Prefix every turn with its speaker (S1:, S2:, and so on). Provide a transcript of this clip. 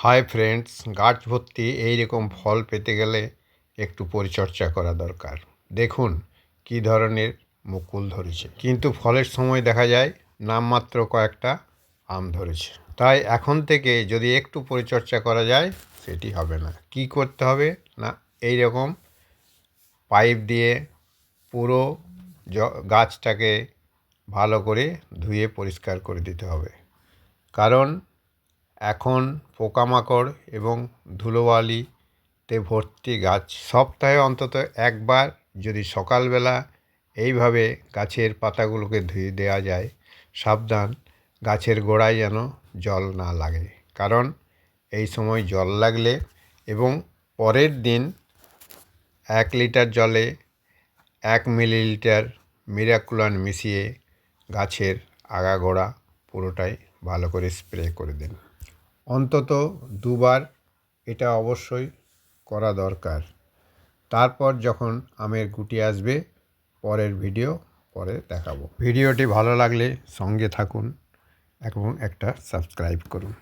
S1: Hi friends, গাছ ভর্তি এইরকম ফল পেতে গেলে একটু পরিচর্যা করা দরকার। দেখুন কি ধরনের মুকুল ধরেছে, কিন্তু ফলের সময় দেখা যায় নামমাত্র কয়েকটা আম ধরেছে। তাই এখন থেকে যদি একটু পরিচর্যা করা যায় সেটি হবে না। কি করতে হবে না, এই রকম পাইপ দিয়ে পুরো গাছটাকে ভালো করে ধুয়ে পরিষ্কার করে দিতে হবে। কারণ এখন পোকামাকড় এবং ধুলোবালিতে ভর্তি গাছ। সপ্তাহে অন্তত একবার যদি সকালবেলা এইভাবে গাছের পাতাগুলোকে ধুয়ে দেওয়া যায়, সাবধান গাছের গোড়ায় যেন জল না লাগে। কারণ এই সময় জল লাগলে এবং পরের দিন 1 লিটার জলে 1 মিলিলিটার মিরাকুলান মিশিয়ে গাছের আগাগোড়া পুরোটাই ভালো করে স্প্রে করে দিন। অন্তত 2 বার এটা অবশ্যই করা দরকার। তারপর যখন আমের গুটি আসবে, পরের ভিডিও পরে দেখাবো। ভিডিওটি ভালো লাগলে সঙ্গে থাকুন এবং একটা সাবস্ক্রাইব করুন।